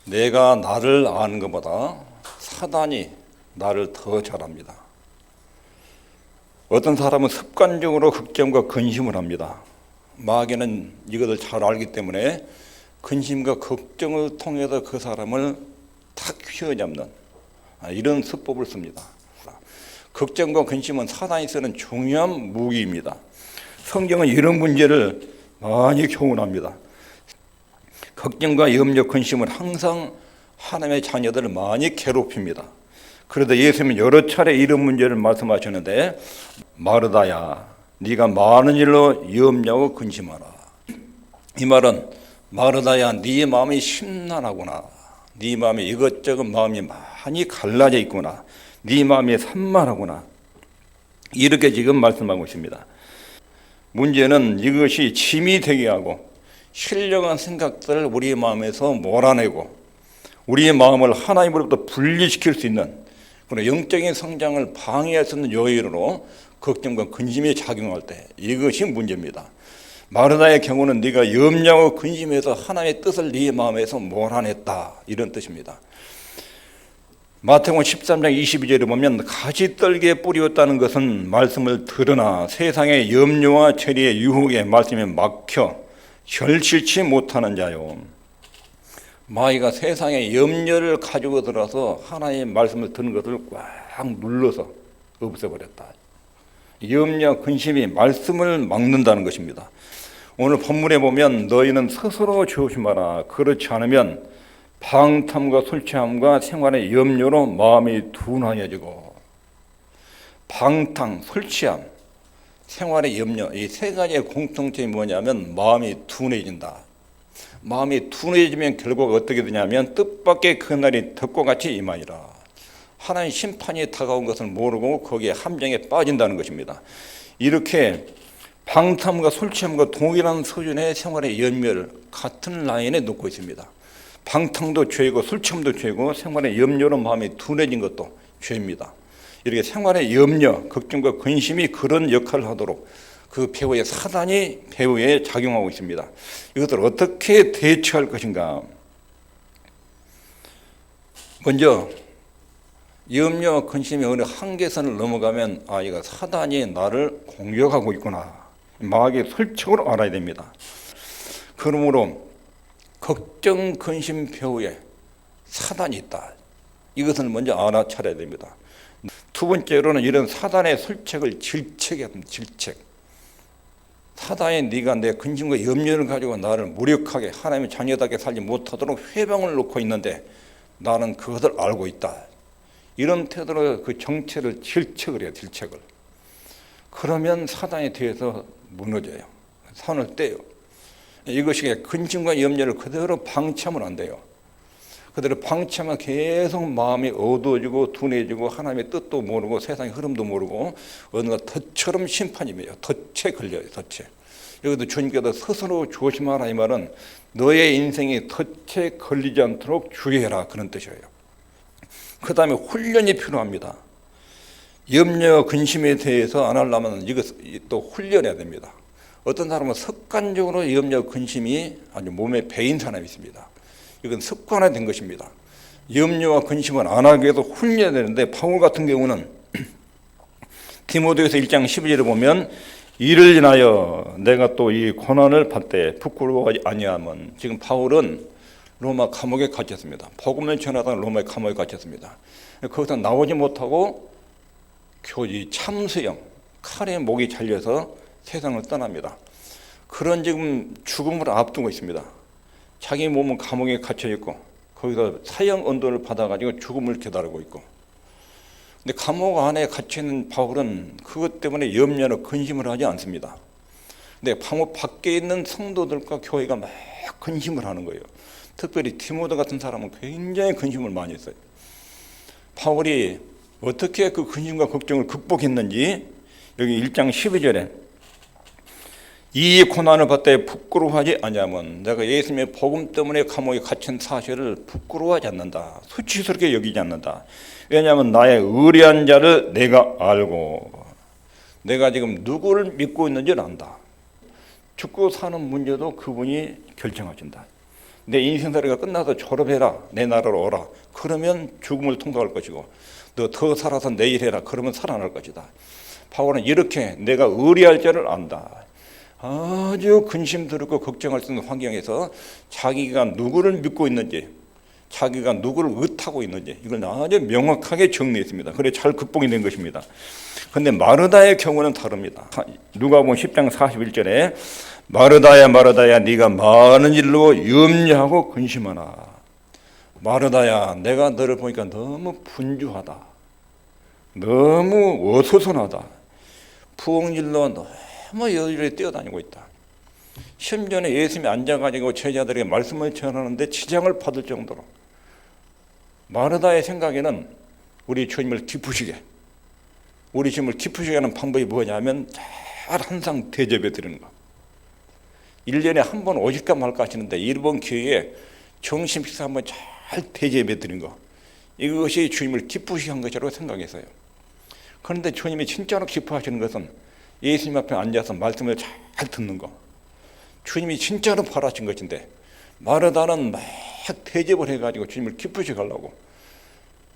내가 나를 아는 것보다 사단이 나를 더 잘 압니다. 어떤 사람은 습관적으로 걱정과 근심을 합니다. 마귀는 이것을 잘 알기 때문에 근심과 걱정을 통해서 그 사람을 탁 휘어잡는 이런 수법을 씁니다. 걱정과 근심은 사단이 쓰는 중요한 무기입니다. 성경은 이런 문제를 많이 교훈합니다. 걱정과 염려, 근심은 항상 하나님의 자녀들을 많이 괴롭힙니다. 그래도 예수님은 여러 차례 이런 문제를 말씀하셨는데, 마르다야, 네가 많은 일로 염려하고 근심하라. 이 말은 마르다야, 네 마음이 심란하구나. 네 마음이 이것저것 마음이 많이 갈라져 있구나. 네 마음이 산만하구나. 이렇게 지금 말씀하고 있습니다. 문제는 이것이 짐이 되게 하고 신령한 생각들을 우리의 마음에서 몰아내고 우리의 마음을 하나님으로부터 분리시킬 수 있는 그런 영적인 성장을 방해할 수 있는 요인으로 걱정과 근심이 작용할 때 이것이 문제입니다. 마르다의 경우는 네가 염려하고 근심해서 하나님의 뜻을 네 마음에서 몰아냈다, 이런 뜻입니다. 마태복음 13장 22절에 보면 가시떨기에 뿌리었다는 것은 말씀을 들으나 세상의 염려와 체리의 유혹에 말씀에 막혀 결실치 못하는 자요. 마귀가 세상의 염려를 가지고 들어서 하나님의 말씀을 듣는 것을 꽉 눌러서 없애버렸다. 염려와 근심이 말씀을 막는다는 것입니다. 오늘 본문에 보면 너희는 스스로 조심하라. 그렇지 않으면 방탕과 술 취함과 생활의 염려로 마음이 둔하여지고, 방탕, 술 취함, 생활의 염려, 이 세 가지의 공통점이 뭐냐면 마음이 둔해진다. 마음이 둔해지면 결과가 어떻게 되냐면 뜻밖의 그날이 덕과 같이 임하니라. 하나님 심판이 다가온 것을 모르고 거기에 함정에 빠진다는 것입니다. 이렇게 방탕과 술 취함과 동일한 수준의 생활의 염려를 같은 라인에 놓고 있습니다. 방탕도 죄이고 술 취함도 죄이고 생활의 염려로 마음이 둔해진 것도 죄입니다. 이렇게 생활의 염려, 걱정과 근심이 그런 역할을 하도록 그 배후에 사단이 배후에 작용하고 있습니다. 이것을 어떻게 대처할 것인가? 먼저 염려와 근심이 어느 한계선을 넘어가면 이거 사단이 나를 공격하고 있구나, 마귀의 설정으로 알아야 됩니다. 그러므로 걱정, 근심 배후에 사단이 있다, 이것을 먼저 알아차려야 됩니다. 두 번째로는 이런 사단의 설책을 질책해야 합니다. 질책. 사단이 네가 내 근심과 염려를 가지고 나를 무력하게 하나님의 자녀답게 살지 못하도록 회방을 놓고 있는데 나는 그것을 알고 있다, 이런 태도로 그 정체를 질책을 해요. 질책을. 그러면 사단에 대해서 무너져요. 산을 떼요. 이것이 근심과 염려를 그대로 방치하면 안 돼요. 그대로 방치하면 계속 마음이 어두워지고 둔해지고 하나님의 뜻도 모르고 세상의 흐름도 모르고 어느가 덫처럼 심판이에요. 덫에 걸려요. 덫에. 여기도 주님께서 스스로 조심하라, 이 말은 너의 인생이 덫에 걸리지 않도록 주의해라, 그런 뜻이에요. 그 다음에 훈련이 필요합니다. 염려와 근심에 대해서 안 하려면 이것 또 훈련해야 됩니다. 어떤 사람은 습관적으로 염려와 근심이 아주 몸에 배인 사람이 있습니다. 이건 습관화된 것입니다. 염려와 근심을 안 하게 해서 훈련해야 되는데, 바울 같은 경우는 디모데후서 1장 12절에 보면 이를 인하여 내가 또 이 고난을 받되 부끄러워하지 아니하면, 지금 바울은 로마 감옥에 갇혔습니다. 복음을 전하다가 로마의 감옥에 갇혔습니다. 거기서 나오지 못하고 교지 참수형, 칼에 목이 잘려서 세상을 떠납니다. 그런 지금 죽음을 앞두고 있습니다. 자기 몸은 감옥에 갇혀 있고 거기서 사형 언도를 받아가지고 죽음을 기다리고 있고, 근데 감옥 안에 갇혀 있는 바울은 그것 때문에 염려나 근심을 하지 않습니다. 근데 감옥 밖에 있는 성도들과 교회가 막 근심을 하는 거예요. 특별히 디모데 같은 사람은 굉장히 근심을 많이 했어요. 바울이 어떻게 그 근심과 걱정을 극복했는지 여기 1장 12절에 이 고난을 받되 부끄러워하지 아니하면, 내가 예수님의 복음 때문에 감옥에 갇힌 사실을 부끄러워하지 않는다, 수치스럽게 여기지 않는다. 왜냐하면 나의 의리한 자를 내가 알고, 내가 지금 누구를 믿고 있는지를 안다. 죽고 사는 문제도 그분이 결정하신다. 내 인생살이가 끝나서 졸업해라, 내 나라로 오라. 그러면 죽음을 통과할 것이고, 너 더 살아서 내일 해라. 그러면 살아날 것이다. 바울은 이렇게 내가 의리할 줄을 안다. 아주 근심 들고 걱정할 수 있는 환경에서 자기가 누구를 믿고 있는지, 자기가 누구를 의탁하고 있는지 이걸 아주 명확하게 정리했습니다. 그래 잘 극복이 된 것입니다. 그런데 마르다의 경우는 다릅니다. 누가복음 10장 41절에 마르다야 마르다야 네가 많은 일로 염려하고 근심하나. 마르다야, 내가 너를 보니까 너무 분주하다, 너무 어수선하다, 부엌일로 너무 여기저기 뛰어다니고 있다. 심지어는 예수님이 앉아가지고 제자들에게 말씀을 전하는데 지장을 받을 정도로. 마르다의 생각에는 우리 주님을 기쁘시게, 우리 주님을 기쁘시게 하는 방법이 뭐냐면 잘 항상 대접해 드리는 거. 1년에 한 번 오실까 말까 하시는데 이번 기회에 점심 식사 한번 잘 대접해 드린 거, 이것이 주님을 기쁘시게 한 것이라고 생각했어요. 그런데 주님이 진짜로 기뻐하시는 것은 예수님 앞에 앉아서 말씀을 잘 듣는 거, 주님이 진짜로 바라신 것인데 마르다는 막 대접을 해가지고 주님을 기쁘시게 하려고.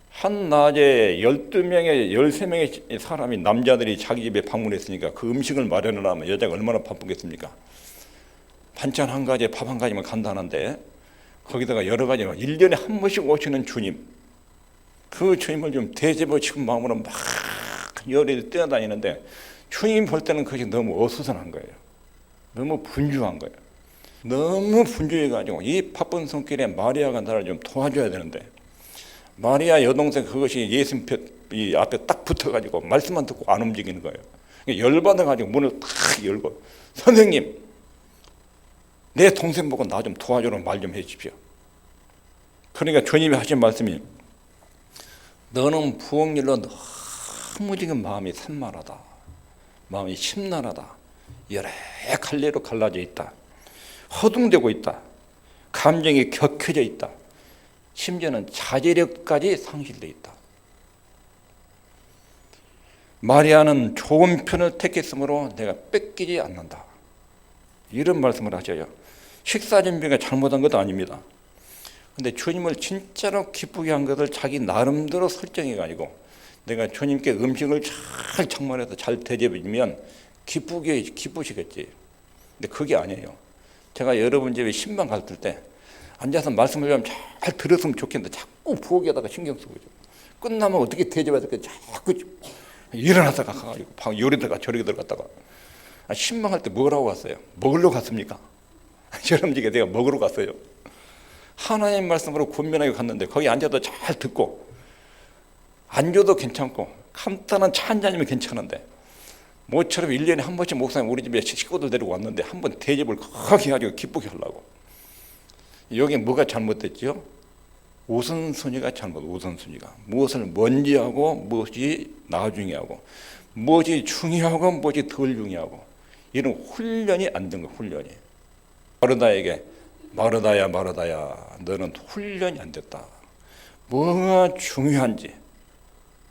한 낮에 12명의 13명의 사람이, 남자들이 자기 집에 방문했으니까 그 음식을 마련하려면 여자가 얼마나 바쁘겠습니까? 반찬 한 가지에 밥 한 가지면 간단한데 거기다가 여러 가지 1년에 한 번씩 오시는 주님, 그 주님을 좀 대접하고 싶은 마음으로 막 열이 뛰어다니는데 주님 볼 때는 그것이 너무 어수선한 거예요. 너무 분주한 거예요. 너무 분주해가지고 이 바쁜 손길에 마리아가 나를 좀 도와줘야 되는데, 마리아 여동생 그것이 예수님 앞에 딱 붙어가지고 말씀만 듣고 안 움직이는 거예요. 열받아가지고 문을 탁 열고, 선생님, 내 동생 보고 나 좀 도와주라고 말 좀 해주십시오. 그러니까 주님이 하신 말씀이, 너는 부엌일로 너무 지금 마음이 산만하다, 마음이 심란하다, 여러 갈래로 갈라져 있다, 허둥대고 있다, 감정이 격해져 있다, 심지어는 자제력까지 상실되어 있다. 마리아는 좋은 편을 택했으므로 내가 뺏기지 않는다, 이런 말씀을 하셔요. 식사 준비가 잘못한 것도 아닙니다. 근데 주님을 진짜로 기쁘게 한 것을 자기 나름대로 설정해가지고 내가 주님께 음식을 잘 장만해서 잘 대접해주면 기쁘시겠지. 근데 그게 아니에요. 제가 여러분 집에 신방 갔을 때 앉아서 말씀을 좀 잘 들었으면 좋겠는데 자꾸 부엌에다가 신경 쓰고 있죠. 끝나면 어떻게 대접해야 될까 자꾸 일어나다가 가가지고 방 요리 들어가 저리 들어갔다가. 신방할 때 뭐라고 갔어요? 먹으러 갔습니까? 여러분 집에 내가 먹으러 갔어요. 하나님 말씀으로 권면하게 갔는데 거기 앉아도 잘 듣고, 앉아도 괜찮고 간단한 차 한 잔이면 괜찮은데, 모처럼 1년에 한 번씩 목사님 우리 집에 식구들 데리고 왔는데 한 번 대접을 크게 해가지고 기쁘게 하려고. 여기 뭐가 잘못됐죠? 우선순위가 우선순위가 무엇을 먼저 하고 무엇이 나중에 하고, 무엇이 중요하고 무엇이 덜 중요하고, 이런 훈련이 안 된 거예요. 훈련이. 마르다에게 마르다야 마르다야, 너는 훈련이 안 됐다. 뭐가 중요한지,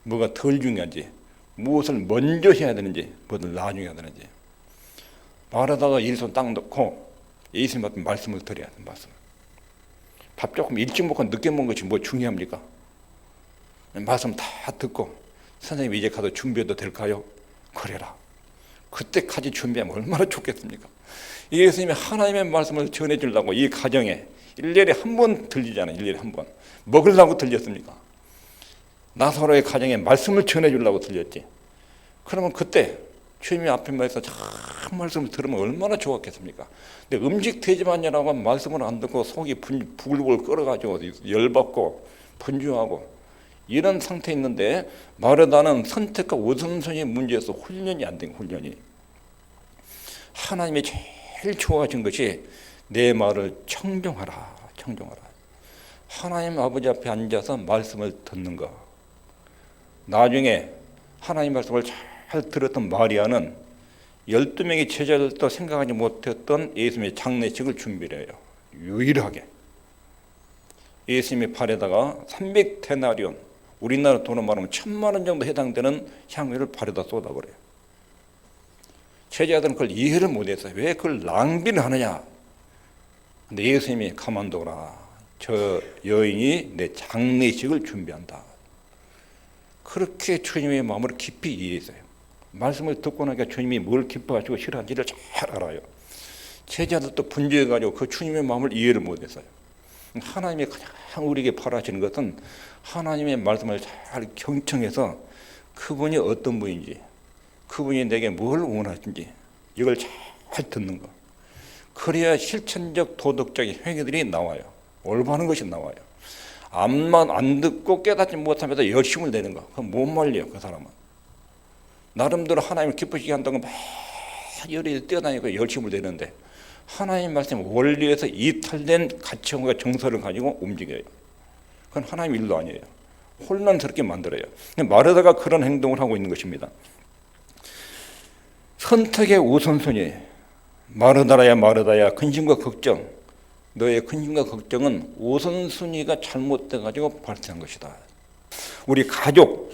뭐가 덜 중요한지, 무엇을 먼저 해야 되는지, 무엇을 나중에 해야 되는지. 마르다가 일손 딱 넣고 예수님 앞에 말씀을 드려야 돼. 말씀. 밥 조금 일찍 먹고 늦게 먹은 것이 뭐 중요합니까? 말씀 다 듣고, 선생님 이제 가서 준비해도 될까요? 그래라. 그때까지 준비하면 얼마나 좋겠습니까? 예수님이 하나님의 말씀을 전해주려고 이 가정에 1년에 한 번 들리잖아요. 1년에 한 번. 먹으려고 들렸습니까? 나사로의 가정에 말씀을 전해주려고 들렸지. 그러면 그때 주님이 앞에서 참 말씀을 들으면 얼마나 좋았겠습니까? 근데 음식 되지만이라고 말씀을 안 듣고 속이 부글부글 끓어가지고 열받고 분주하고 이런 상태에 있는데, 마르다는 선택과 우선순위의 문제에서 훈련이 안 된 훈련이. 하나님이 제일 좋아하신 것이 내 말을 청종하라. 하나님 아버지 앞에 앉아서 말씀을 듣는 거. 나중에 하나님 말씀을 잘 들었던 마리아는 12명의 제자들도 생각하지 못했던 예수님의 장례식을 준비를 해요. 유일하게. 예수님의 발에다가 300데나리온, 우리나라 돈으로 말하면 1,000만 원 정도 해당되는 향유를 발에다 쏟아버려요. 제자들은 그걸 이해를 못해서 왜 그걸 낭비를 하느냐. 근데 예수님이 가만둬라. 저 여인이 내 장례식을 준비한다. 그렇게 주님의 마음을 깊이 이해했어요. 말씀을 듣고 나니까 주님이 뭘 기뻐하시고 싫어하는지를 잘 알아요. 제자들도 분주해가지고 그 주님의 마음을 이해를 못했어요. 하나님이 가장 우리에게 바라시는 것은 하나님의 말씀을 잘 경청해서 그분이 어떤 분인지, 그분이 내게 뭘 원하신지 이걸 잘 듣는 것. 그래야 실천적 도덕적인 행위들이 나와요. 올바른 것이 나와요. 암만 안 듣고 깨닫지 못하면서 열심을 내는 거, 그건 못 말려요. 그 사람은 나름대로 하나님을 기쁘시게 한다고 막 열이 뛰어다니고 열심을 내는데 하나님 말씀 원리에서 이탈된 가치관과 정서를 가지고 움직여요. 그건 하나님 일도 아니에요. 혼란스럽게 만들어요. 마르다가 그런 행동을 하고 있는 것입니다. 선택의 우선순위. 마르다야 마르다야, 근심과 걱정. 너의 근심과 걱정은 우선순위가 잘못돼가지고 발생한 것이다. 우리 가족,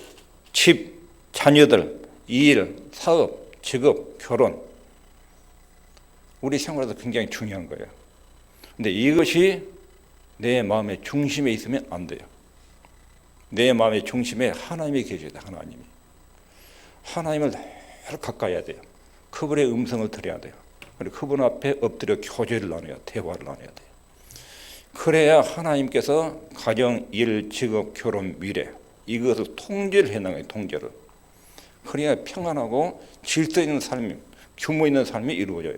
집, 자녀들, 일, 사업, 직업, 결혼, 우리 생활에서 굉장히 중요한 거예요. 근데 이것이 내 마음의 중심에 있으면 안 돼요. 내 마음의 중심에 하나님이 계셔야 돼요. 하나님을 늘 가까이 해야 돼요. 그분의 음성을 들어야 돼요. 그리고 그분 앞에 엎드려 교제를 나눠야, 대화를 나눠야 돼요. 그래야 하나님께서 가정, 일, 직업, 결혼, 미래 이것을 통제를 해나가요. 통제를. 그래야 평안하고 질서 있는 삶, 규모 있는 삶이 이루어져요.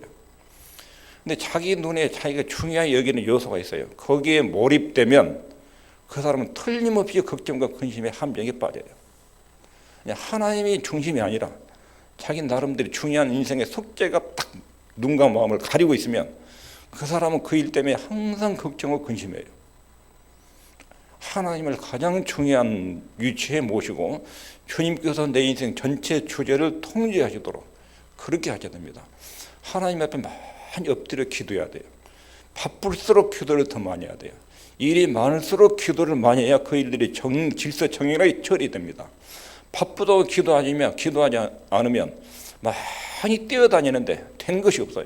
근데 자기 눈에 자기가 중요하게 여기는 요소가 있어요. 거기에 몰입되면 그 사람은 틀림없이 걱정과 근심의 함정에 빠져요. 하나님이 중심이 아니라 자기 나름대로 중요한 인생의 숙제가 딱 눈과 마음을 가리고 있으면 그 사람은 그 일 때문에 항상 걱정하고 근심해요. 하나님을 가장 중요한 위치에 모시고 주님께서 내 인생 전체 주제를 통제하시도록 그렇게 하셔야 됩니다. 하나님 앞에 많이 엎드려 기도해야 돼요. 바쁠수록 기도를 더 많이 해야 돼요. 일이 많을수록 기도를 많이 해야 그 일들이 질서 정연하게 처리됩니다. 바쁘다고 기도하지 않으면 많이 뛰어다니는데 된 것이 없어요.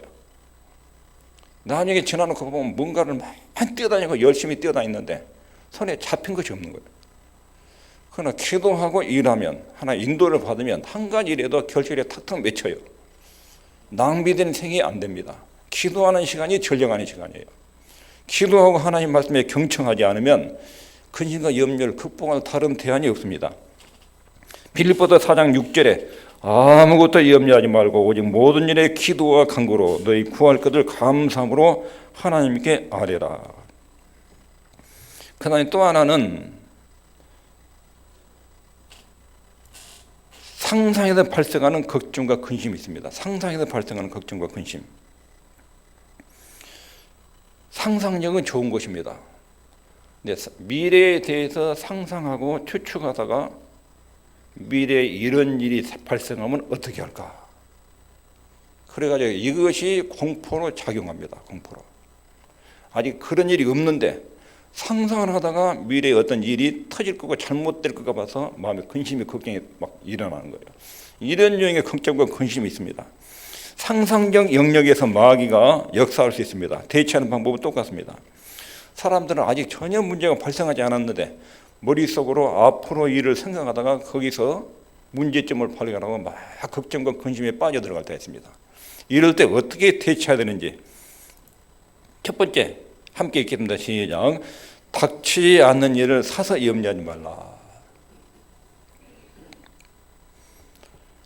나중에 지나놓고 보면 뭔가를 많이 뛰어다니고 열심히 뛰어다니는데 손에 잡힌 것이 없는 거예요. 그러나 기도하고 일하면, 하나 인도를 받으면 한 가지 일에도 결실에 탁탁 맺혀요. 낭비된 생이 안 됩니다. 기도하는 시간이 전령하는 시간이에요. 기도하고 하나님 말씀에 경청하지 않으면 근심과 염려를 극복할 다른 대안이 없습니다. 빌립보서 4장 6절에 아무것도 염려하지 말고 오직 모든 일에 기도와 간구로 너희 구할 것을 감사함으로 하나님께 아뢰라. 그다음에 또 하나는 상상에서 발생하는 걱정과 근심이 있습니다. 상상에서 발생하는 걱정과 근심. 상상력은 좋은 것입니다. 근데 미래에 대해서 상상하고 추측하다가 미래에 이런 일이 발생하면 어떻게 할까? 그래가지고 이것이 공포로 작용합니다. 공포로. 아직 그런 일이 없는데 상상을 하다가 미래에 어떤 일이 터질 거고 잘못될 것가 봐서 마음에 근심이 걱정이 막 일어나는 거예요. 이런 유형의 걱정과 근심이 있습니다. 상상적 영역에서 마귀가 역사할 수 있습니다. 대처하는 방법은 똑같습니다. 사람들은 아직 전혀 문제가 발생하지 않았는데 머릿속으로 앞으로 일을 생각하다가 거기서 문제점을 발견하고 막 걱정과 근심에 빠져들어갈 때가 있습니다. 이럴 때 어떻게 대처해야 되는지 첫 번째 함께 읽겠습니다. 시작. 닥치지 않는 일을 사서 염려하지 말라.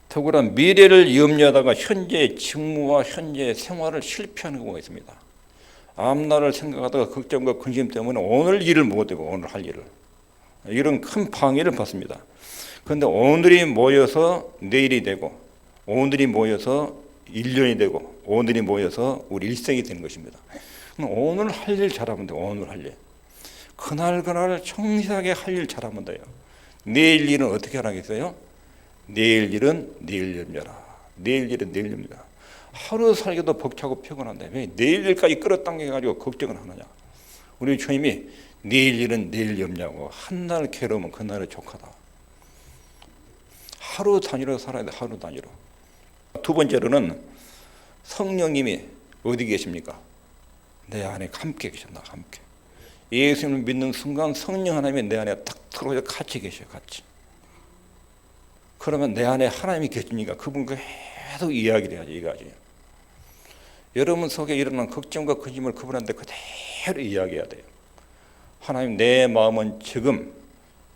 더구나 미래를 염려하다가 현재의 직무와 현재의 생활을 실패하는 경우가 있습니다. 앞날을 생각하다가 걱정과 근심 때문에 오늘 일을 못하고 오늘 할 일을 이런 큰 방해를 받습니다. 그런데 오늘이 모여서 내일이 되고 오늘이 모여서 1년이 되고 오늘이 모여서 우리 일생이 되는 것입니다. 오늘 할 일 잘하면 돼요. 오늘 할 일. 그날 성실하게 할 일 잘하면 돼요. 내일 일은 어떻게 하라겠어요? 내일 일은 내일 염려라. 내일 일은 내일 염려라. 하루 살기도 벅차고 피곤한데 왜 내일 일까지 끌어당겨가지고 걱정을 하느냐. 우리 주님이 내일 일은 내일 염려하고 한날 괴로우면 그날의 족하다. 하루 단위로 살아야 돼. 하루 단위로. 두 번째로는 성령님이 어디 계십니까? 내 안에 함께 계신다. 함께. 예수님을 믿는 순간 성령 하나님이 내 안에 딱 들어오셔서 같이 계셔요. 같이. 그러면 내 안에 하나님이 계시니까 그분과 계속 이야기를 해야지. 이거지. 여러분 속에 일어난 걱정과 근심을 그분한테 그대로 이야기해야 돼요. 하나님, 내 마음은 지금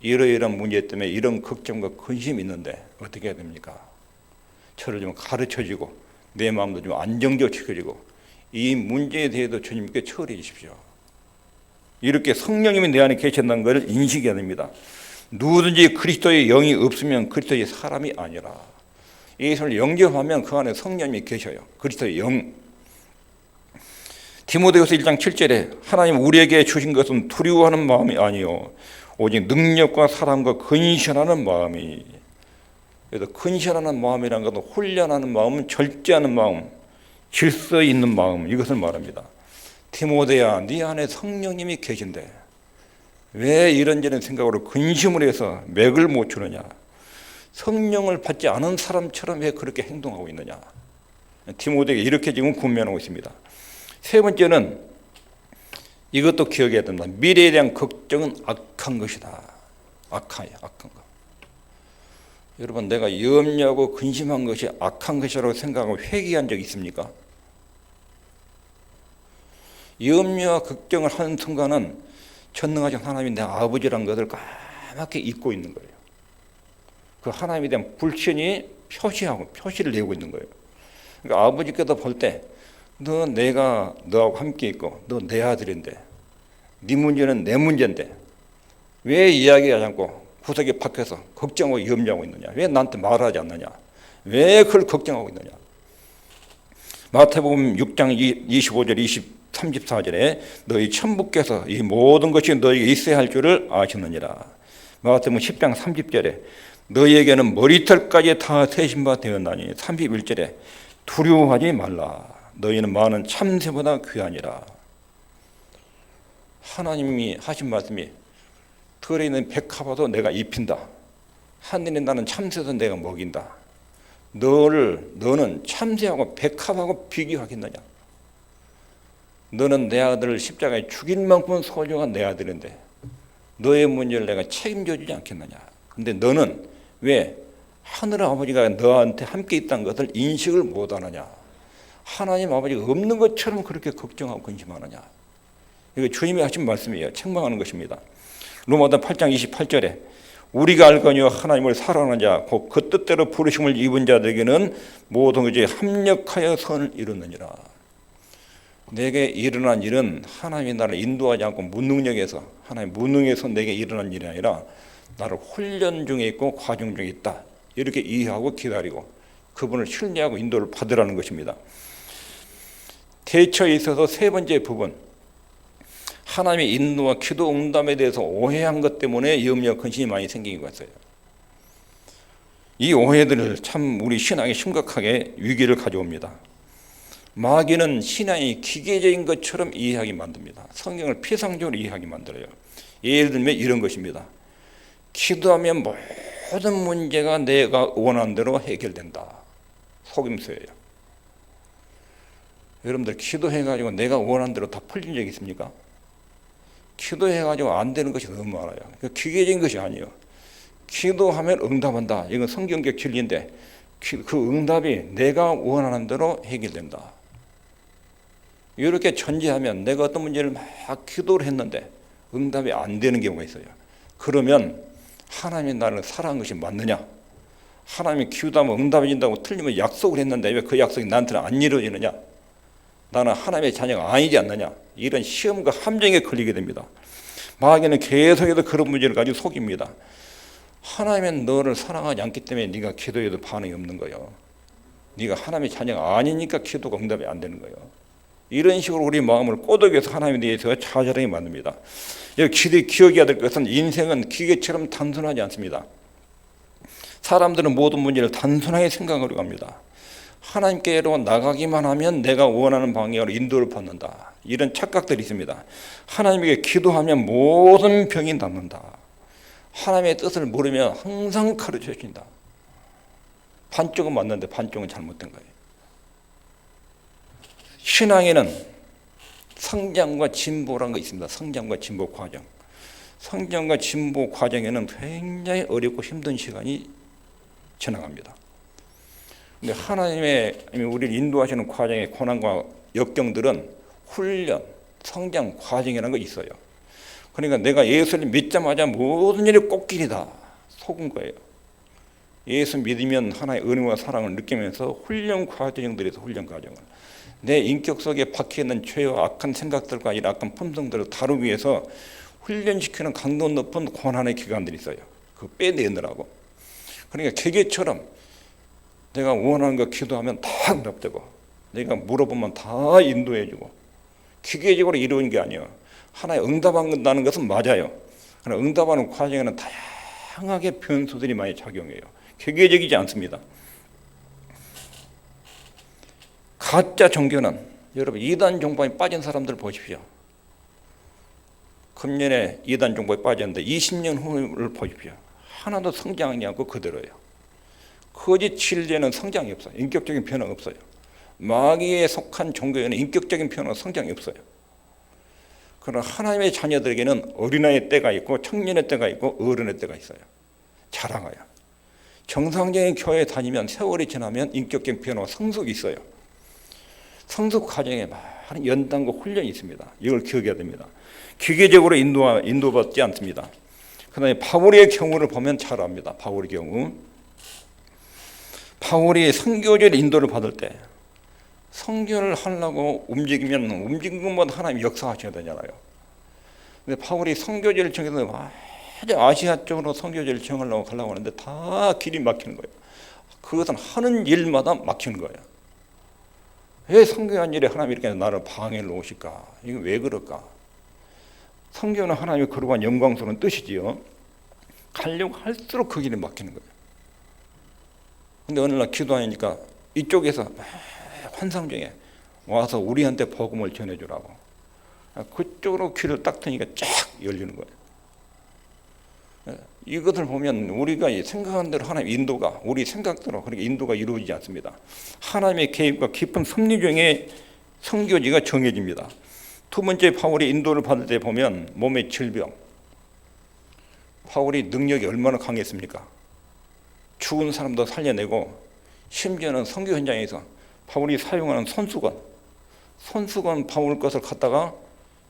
이러이러한 문제 때문에 이런 걱정과 근심이 있는데 어떻게 해야 됩니까? 저를 좀 가르쳐주고 내 마음도 좀 안정적시켜주고 이 문제에 대해서 주님께 처리해 주십시오. 이렇게 성령님이 내 안에 계신다는 것을 인식해야 됩니다. 누구든지 그리스도의 영이 없으면 그리스도의 사람이 아니라, 예수를 영접하면 그 안에 성령님이 계셔요. 그리스도의 영. 디모데후서 1장 7절에 하나님 우리에게 주신 것은 두려워하는 마음이 아니요 오직 능력과 사랑과 근신하는 마음이. 그래서 근신하는 마음이라는 것은 훈련하는 마음, 절제하는 마음, 질서 있는 마음, 이것을 말합니다. 디모데야, 네 안에 성령님이 계신데 왜 이런저런 생각으로 근심을 해서 맥을 못 추느냐? 성령을 받지 않은 사람처럼 왜 그렇게 행동하고 있느냐? 디모데에게 이렇게 지금 군면하고 있습니다. 세 번째는 이것도 기억해야 됩니다. 미래에 대한 걱정은 악한 것이다. 악한 것. 여러분, 내가 염려하고 근심한 것이 악한 것이라고 생각하고 회개한 적 있습니까? 염려와 걱정을 하는 순간은 전능하신 하나님이 내 아버지라는 것을 까맣게 잊고 있는 거예요. 그 하나님에 대한 불신이 표시를 내고 있는 거예요. 그러니까 아버지께서 볼 때 내가 너하고 함께 있고 너 내 아들인데 네 문제는 내 문제인데 왜 이야기하지 않고 구석에 박혀서 걱정하고 염려하고 있느냐? 왜 나한테 말하지 않느냐? 왜 그걸 걱정하고 있느냐? 마태복음 6장 25절 34절에 너희 천부께서 이 모든 것이 너희에게 있어야 할 줄을 아시느니라. 마태복음 10장 30절에 너희에게는 머리털까지 다 세신 바 되었나니. 31절에 두려워하지 말라. 너희는 많은 참새보다 귀하니라. 하나님이 하신 말씀이 들에 있는 백합화도 내가 입힌다. 하늘에 나는 참새도 내가 먹인다. 너는 참새하고 백합하고 비교하겠느냐? 너는 내 아들을 십자가에 죽일 만큼 소중한 내 아들인데 너의 문제를 내가 책임져 주지 않겠느냐? 근데 너는 왜 하늘 아버지가 너한테 함께 있다는 것을 인식을 못하느냐? 하나님 아버지가 없는 것처럼 그렇게 걱정하고 근심하느냐? 이거 주님이 하신 말씀이에요. 책망하는 것입니다. 로마서 8장 28절에 우리가 알거니와 하나님을 사랑하는 자 곧 그 뜻대로 부르심을 입은 자들에게는 모든 것이 합력하여 선을 이루느니라. 내게 일어난 일은 하나님이 나를 인도하지 않고 무능력에서, 하나님 무능에서 내게 일어난 일이 아니라 나를 훈련 중에 있고 과정 중에 있다. 이렇게 이해하고 기다리고 그분을 신뢰하고 인도를 받으라는 것입니다. 대처에 있어서 세 번째 부분, 하나님의 인도와 기도 응답에 대해서 오해한 것 때문에 염려 근심이 많이 생긴 것 같아요. 이 오해들을 참 우리 신앙에 심각하게 위기를 가져옵니다. 마귀는 신앙이 기계적인 것처럼 이해하게 만듭니다. 성경을 피상적으로 이해하게 만들어요. 예를 들면 이런 것입니다. 기도하면 모든 문제가 내가 원하는 대로 해결된다. 속임수예요. 여러분들 기도해가지고 내가 원하는 대로 다 풀린 적 있습니까? 기도해가지고 안 되는 것이 너무 많아요. 기계적인 것이 아니에요. 기도하면 응답한다. 이건 성경적 진리인데 그 응답이 내가 원하는 대로 해결된다. 이렇게 전제하면 내가 어떤 문제를 막 기도를 했는데 응답이 안 되는 경우가 있어요. 그러면 하나님이 나를 사랑한 것이 맞느냐? 하나님이 기도하면 응답이 된다고 틀리면 약속을 했는데 왜 그 약속이 나한테는 안 이루어지느냐? 나는 하나님의 자녀가 아니지 않느냐? 이런 시험과 함정에 걸리게 됩니다. 마귀는 계속해서 그런 문제를 가지고 속입니다. 하나님은 너를 사랑하지 않기 때문에 네가 기도해도 반응이 없는 거예요. 네가 하나님의 자녀가 아니니까 기도가 응답이 안 되는 거예요. 이런 식으로 우리 마음을 꼬드겨서 하나님에 대해서 좌절하게 만듭니다. 여기 기억해야 될 것은 인생은 기계처럼 단순하지 않습니다. 사람들은 모든 문제를 단순하게 생각하려고 합니다. 하나님께로 나가기만 하면 내가 원하는 방향으로 인도를 받는다. 이런 착각들이 있습니다. 하나님에게 기도하면 모든 병이 낫는다. 하나님의 뜻을 모르면 항상 가르쳐 주신다. 반쪽은 맞는데 반쪽은 잘못된 거예요. 신앙에는 성장과 진보라는 거 있습니다. 성장과 진보 과정. 성장과 진보 과정에는 굉장히 어렵고 힘든 시간이 지나갑니다. 근데 하나님의 우리를 인도하시는 과정의 고난과 역경들은 훈련, 성장 과정이라는 거 있어요. 그러니까 내가 예수를 믿자마자 모든 일이 꽃길이다 속은 거예요. 예수 믿으면 하나의 은혜와 사랑을 느끼면서 훈련 과정들이 있어. 훈련 과정을 내 인격 속에 박혀있는 죄와 악한 생각들과 이 악한 품성들을 다루기 위해서 훈련시키는 강도 높은 고난의 기간들이 있어요. 그거 빼내느라고. 그러니까 기계처럼 내가 원하는 거 기도하면 다 응답되고 내가 물어보면 다 인도해주고 기계적으로 이루어진 게 아니에요. 하나의 응답한다는 것은 맞아요. 그러나 응답하는 과정에는 다양하게 변수들이 많이 작용해요. 기계적이지 않습니다. 가짜 종교는 여러분 이단 종파에 빠진 사람들 보십시오. 금년에 이단 종파에 빠졌는데 20년 후를 보십시오. 하나도 성장하지 않고 그대로예요. 거짓 진리에는 성장이 없어요. 인격적인 변화가 없어요. 마귀에 속한 종교에는 인격적인 변화와 성장이 없어요. 그러나 하나님의 자녀들에게는 어린아이의 때가 있고 청년의 때가 있고 어른의 때가 있어요. 자라가요. 정상적인 교회에 다니면 세월이 지나면 인격적인 변화와 성숙이 있어요. 성숙 과정에 많은 연단과 훈련이 있습니다. 이걸 기억해야 됩니다. 기계적으로 인도받지 않습니다. 그다음에 바울의 경우를 보면 잘 압니다. 바울의 경우. 바울이 선교적 인도를 받을 때 선교를 하려고 움직이면 움직인 것마다 하나님이 역사하셔야 되잖아요. 근데 바울이 선교지를 정해서 아시아 쪽으로 선교지를 정하려고 가려고 하는데 다 길이 막히는 거예요. 그것은 하는 일마다 막히는 거예요. 왜 선교한 일에 하나님이 이렇게 나를 방해를 놓으실까? 이게 왜 그럴까? 선교는 하나님의 거룩한 영광스러운 뜻이지요. 가려고 할수록 그 길이 막히는 거예요. 근데 어느 날 기도하니까 이쪽에서 환상 중에 와서 우리한테 복음을 전해주라고. 그쪽으로 귀를 딱 트니까 쫙 열리는 거예요. 이것을 보면 우리가 생각한 대로 하나님의 인도가 우리 생각대로 그렇게 인도가 이루어지지 않습니다. 하나님의 개입과 깊은 섭리 중에 선교지가 정해집니다. 두 번째 바울이 인도를 받을 때 보면 몸의 질병. 바울이 능력이 얼마나 강했습니까? 죽은 사람도 살려내고 심지어는 선교 현장에서 바울이 사용하는 손수건 바울 것을 갖다가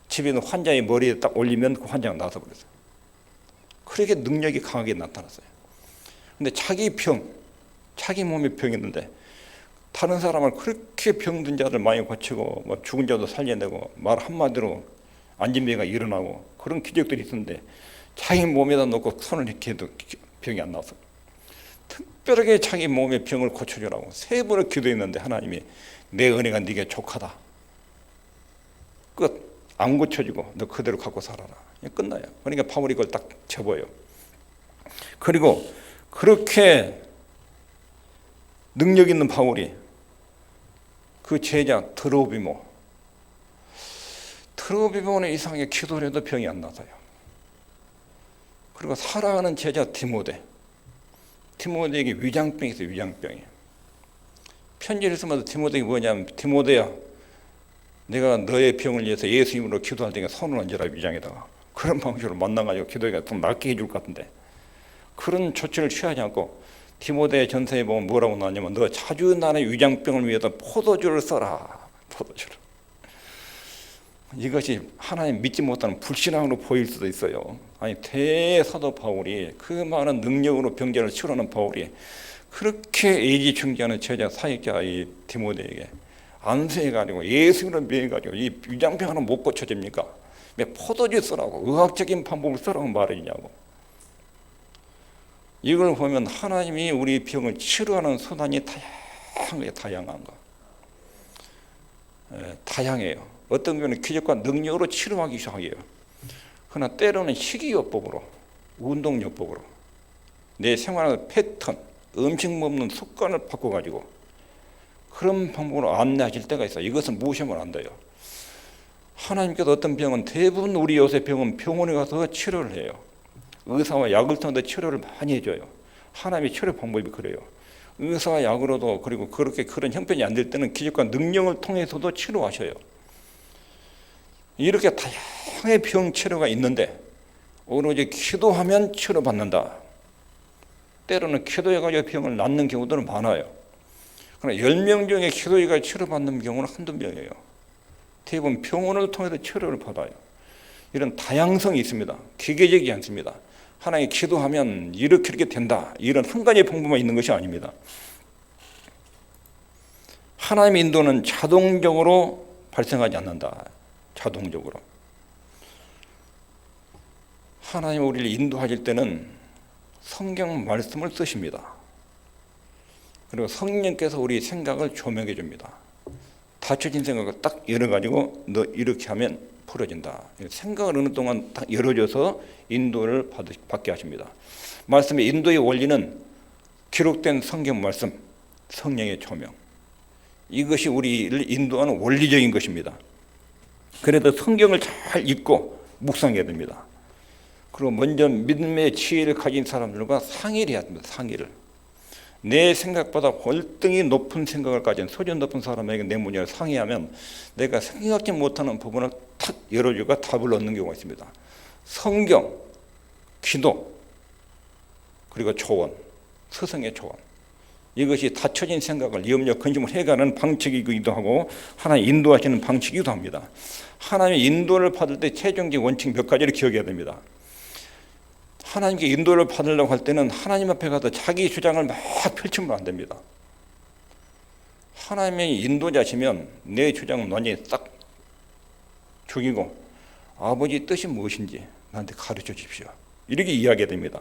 집에 있는 환자의 머리에 딱 올리면 그 환자가 나서 버렸어요. 그렇게 능력이 강하게 나타났어요. 근데 자기 몸에 병이 있는데 다른 사람을 그렇게 병든 자들 많이 고치고 뭐 죽은 자도 살려내고 말 한마디로 안진병이가 일어나고 그런 기적들이 있었는데 자기 몸에다 놓고 손을 이렇게 해도 병이 안 나왔어요. 특별하게 자기 몸의 병을 고쳐주라고 3번을 기도했는데 하나님이 내 은혜가 네게 족하다. 끝. 안 고쳐지고 너 그대로 갖고 살아라. 끝나요. 그러니까 바울이 그걸 딱 접어요. 그리고 그렇게 능력 있는 바울이 그 제자 트로비모는 이상하게 기도를 해도 병이 안 나서요. 그리고 사랑하는 제자 디모데에게 위장병이 있어요. 위장병이. 편지를 쓰면서 디모데에게 뭐냐면 디모데야 내가 너의 병을 위해서 예수 이름으로 기도할 때에 손을 얹어라 위장에다가. 그런 방식으로 만나가지고 기도가 좀 낫게 해줄 것 같은데 그런 조치를 취하지 않고 디모데 전서에 보면 뭐라고 나왔냐면 너 자주 나의 위장병을 위해서 포도주를 써라. 포도주를. 이것이 하나님 믿지 못하는 불신앙으로 보일 수도 있어요. 아니 대사도 바울이 그 많은 능력으로 병자를 치료하는 바울이 그렇게 애지중지하는 제자 사역자 이 디모데에게 안수해가지고 예수를 매해가지고 이 위장병 하나 못 고쳐집니까? 왜 포도주 쓰라고 의학적인 방법을 쓰라고 말이냐고. 이걸 보면 하나님이 우리 병을 치료하는 수단이 다양한 거. 다양해요. 어떤 경우는 기적과 능력으로 치료하기 시작해요. 그러나 때로는 식이요법으로, 운동요법으로 내 생활의 패턴, 음식 먹는 습관을 바꿔가지고 그런 방법으로 안내하실 때가 있어요. 이것은 무시하면 안 돼요. 하나님께서 어떤 병은 대부분 우리 요새 병은 병원에 가서 치료를 해요. 의사와 약을 통해서 치료를 많이 해줘요. 하나님의 치료 방법이 그래요. 의사와 약으로도 그리고 그렇게 그런 형편이 안 될 때는 기적과 능력을 통해서도 치료하셔요. 이렇게 다양한 병 치료가 있는데 오로지 기도하면 치료받는다. 때로는 기도해가지고 병을 낫는 경우들은 많아요. 그러나 10명 중에 기도해가 치료받는 경우는 한두 명이에요. 대부분 병원을 통해서 치료를 받아요. 이런 다양성이 있습니다. 기계적이지 않습니다. 하나님 기도하면 이렇게 된다. 이런 한 가지 방법만 있는 것이 아닙니다. 하나님의 인도는 자동적으로 발생하지 않는다. 자동적으로. 하나님 우리를 인도하실 때는 성경 말씀을 쓰십니다. 그리고 성령께서 우리 생각을 조명해 줍니다. 닫혀진 생각을 딱 열어가지고 너 이렇게 하면 풀어진다. 생각을 어느 동안 딱 열어줘서 인도를 받게 하십니다. 말씀의 인도의 원리는 기록된 성경 말씀, 성령의 조명. 이것이 우리를 인도하는 원리적인 것입니다. 그래도 성경을 잘 읽고 묵상해야 됩니다. 그리고 먼저 믿음의 지혜를 가진 사람들과 상의를 해야 됩니다. 상의를. 내 생각보다 월등히 높은 생각을 가진 수준 높은 사람에게 내 문제를 상의하면 내가 생각지 못하는 부분을 탁 열어주고 답을 얻는 경우가 있습니다. 성경, 기도, 그리고 조언, 스승의 조언. 이것이 닫혀진 생각을 염려, 근심을 해가는 방식이기도 하고 하나님 인도하시는 방식이기도 합니다. 하나님의 인도를 받을 때 최종적 원칙 몇 가지를 기억해야 됩니다. 하나님께 인도를 받으려고 할 때는 하나님 앞에 가서 자기 주장을 막 펼치면 안 됩니다. 하나님의 인도자시면 내 주장은 완전히 싹 죽이고 아버지 뜻이 무엇인지 나한테 가르쳐 주십시오. 이렇게 이야기해야 됩니다.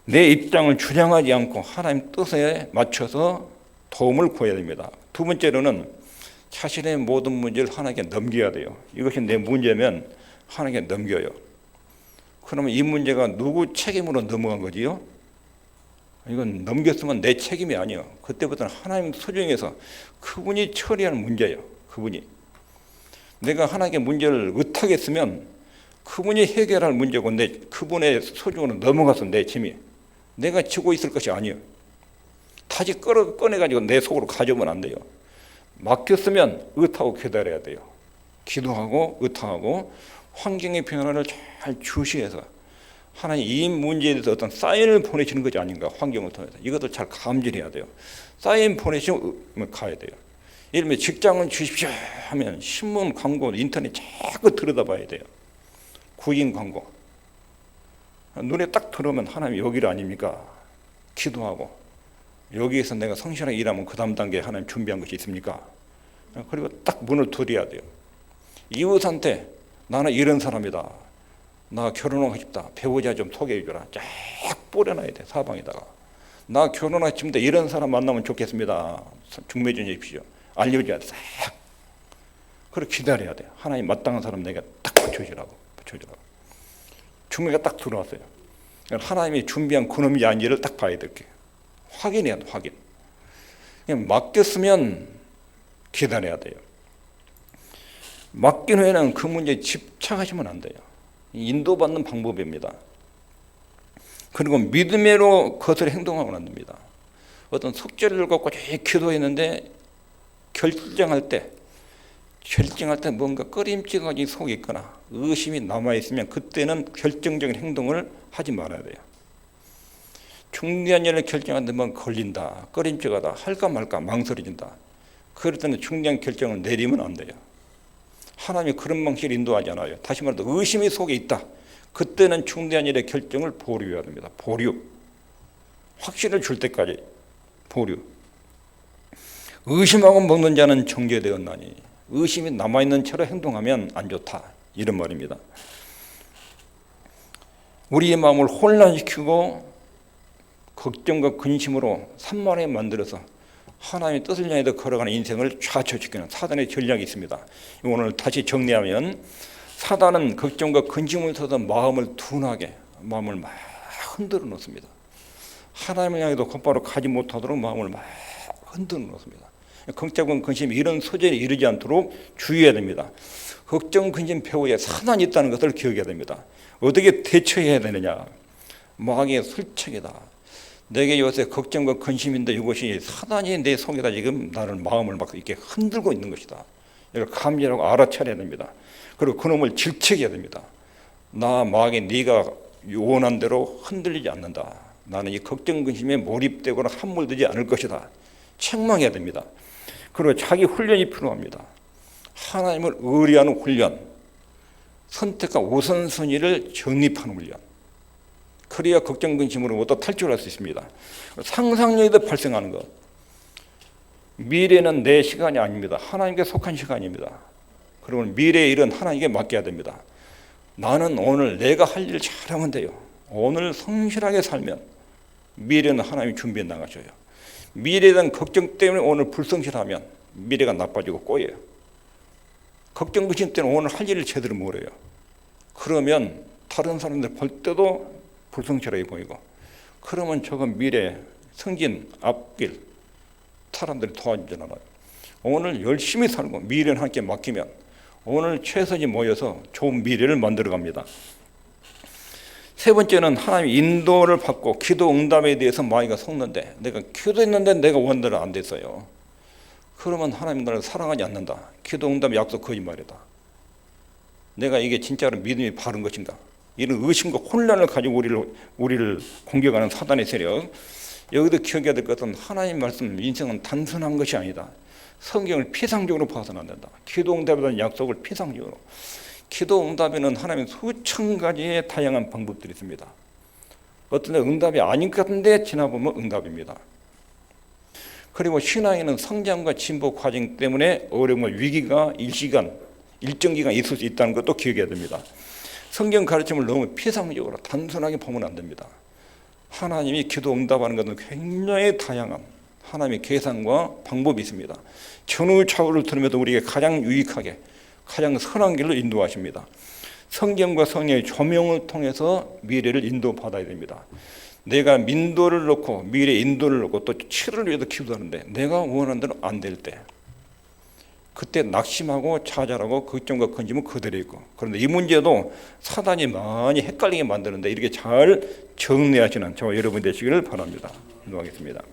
내 입장을 주장하지 않고 하나님 뜻에 맞춰서 도움을 구해야 됩니다. 두 번째로는 자신의 모든 문제를 하나님께 넘겨야 돼요. 이것이 내 문제면 하나님께 넘겨요. 그러면 이 문제가 누구 책임으로 넘어간 거지요? 이건 넘겼으면 내 책임이 아니에요. 그때부터는 하나님 소중해서 그분이 처리하는 문제예요. 그분이. 내가 하나님께 문제를 의탁했으면 그분이 해결할 문제고 그분의 소중으로 넘어가서 내 짐이 내가 지고 있을 것이 아니에요. 다시 꺼내가지고 내 속으로 가져오면 안 돼요. 맡겼으면 의탁하고 기다려야 돼요. 기도하고 의탁하고 환경의 변화를 잘 주시해서 하나님 이 문제에 대해서 어떤 사인을 보내시는 것이 아닌가. 환경을 통해서 이것을 잘 감지해야 돼요. 사인 보내시면 가야 돼요. 예를 들면 직장을 주십시오 하면 신문 광고 인터넷 자꾸 들여다봐야 돼요. 구인 광고 눈에 딱 들어오면 하나님 여기를 아닙니까? 기도하고 여기에서 내가 성실하게 일하면 그 다음 단계에 하나님 준비한 것이 있습니까? 그리고 딱 문을 들여야 돼요. 이웃한테 나는 이런 사람이다. 나 결혼하고 싶다. 배우자 좀 소개해 주라. 쫙 뿌려놔야 돼. 사방에다가. 나 결혼하고 싶은데 이런 사람 만나면 좋겠습니다. 중매 좀 해주십시오. 알려줘야 돼. 싹. 그리고 기다려야 돼. 하나님 마땅한 사람 내가 딱 붙여주라고. 중매가 딱 들어왔어요. 하나님이 준비한 그놈이 아닌지를 딱 봐야 될게. 확인해야 돼. 확인. 그냥 맡겼으면 기다려야 돼요. 맡긴 후에는 그 문제에 집착하시면 안 돼요. 인도받는 방법입니다. 그리고 믿음으로 그것을 행동하고는 안 됩니다. 어떤 속죄를 갖고 기도했는데 결정할 때 뭔가 꺼림칙하게 속에 있거나 의심이 남아있으면 그때는 결정적인 행동을 하지 말아야 돼요. 중대한 일을 결정하는데 뭐 걸린다, 꺼림칙하다, 할까 말까 망설여진다. 그럴 때는 중대한 결정을 내리면 안 돼요. 하나님이 그런 방식을 인도하지 않아요. 다시 말해서 의심이 속에 있다. 그때는 중대한 일의 결정을 보류해야 됩니다. 보류. 확신을 줄 때까지 보류. 의심하고 먹는 자는 정죄되었나니 의심이 남아있는 채로 행동하면 안 좋다. 이런 말입니다. 우리의 마음을 혼란시키고 걱정과 근심으로 산만하게 만들어서 하나님의 뜻을 향해서 걸어가는 인생을 좌초시키는 사단의 전략이 있습니다. 오늘 다시 정리하면 사단은 걱정과 근심을 써서 마음을 둔하게 마음을 막 흔들어 놓습니다. 하나님을 향해도 곧바로 가지 못하도록 마음을 막 흔들어 놓습니다. 걱정, 근심 이런 소재에 이르지 않도록 주의해야 됩니다. 걱정, 근심 배후에 사단이 있다는 것을 기억해야 됩니다. 어떻게 대처해야 되느냐? 마귀의 술책이다. 내게 요새 걱정과 근심인데 이것이 사단이 내 속에다 지금 나를 마음을 막 이렇게 흔들고 있는 것이다. 이걸 감지하고 알아차려야 됩니다. 그리고 그놈을 질책해야 됩니다. 나 마귀 네가 원한 대로 흔들리지 않는다. 나는 이 걱정 근심에 몰입되거나 함몰되지 않을 것이다. 책망해야 됩니다. 그리고 자기 훈련이 필요합니다. 하나님을 의뢰하는 훈련, 선택과 우선순위를 정립하는 훈련. 그래야 걱정 근심으로부터 탈출할 수 있습니다. 상상력에도 발생하는 것. 미래는 내 시간이 아닙니다. 하나님께 속한 시간입니다. 그러면 미래의 일은 하나님께 맡겨야 됩니다. 나는 오늘 내가 할 일을 잘하면 돼요. 오늘 성실하게 살면 미래는 하나님이 준비해 나가셔요. 미래에 대한 걱정 때문에 오늘 불성실하면 미래가 나빠지고 꼬여요. 걱정 근심 때문에 오늘 할 일을 제대로 못해요. 그러면 다른 사람들 볼 때도 불성실하게 보이고, 그러면 저건 미래 승진 앞길 사람들이 도와주지 않아요. 오늘 열심히 살고 미래는 하나님께 맡기면 오늘 최선이 모여서 좋은 미래를 만들어갑니다. 세 번째는 하나님의 인도를 받고 기도 응답에 대해서 마귀가 속는데, 내가 기도했는데 내가 원대로 안 됐어요. 그러면 하나님 나를 사랑하지 않는다. 기도 응답의 약속 거짓말이다. 내가 이게 진짜로 믿음이 바른 것인가? 이런 의심과 혼란을 가지고 우리를 공격하는 사단의 세력. 여기도 기억해야 될 것은 하나님 말씀, 인생은 단순한 것이 아니다. 성경을 피상적으로 봐서는 안 된다. 기도 응답에 대한 약속을 피상적으로. 기도 응답에는 하나님 수천 가지의 다양한 방법들이 있습니다. 어떤 데 응답이 아닌 것 같은데 지나보면 응답입니다. 그리고 신앙에는 성장과 진보 과정 때문에 어려움과 위기가 일정 기간 있을 수 있다는 것도 기억해야 됩니다. 성경 가르침을 너무 피상적으로 단순하게 보면 안 됩니다. 하나님이 기도 응답하는 것은 굉장히 다양한 하나님의 계산과 방법이 있습니다. 전우차후를 들으면서 우리에게 가장 유익하게, 가장 선한 길로 인도하십니다. 성경과 성령의 조명을 통해서 미래를 인도받아야 됩니다. 내가 민도를 놓고 미래 인도를 놓고 또 치료를 위해서 기도하는데 내가 원하는 대로 안 될 때, 그때 낙심하고 좌절하고 걱정과 근심은 그대로 있고, 그런데 이 문제도 사단이 많이 헷갈리게 만드는데 이렇게 잘 정리하시는 저와 여러분 되시기를 바랍니다. 기도하겠습니다.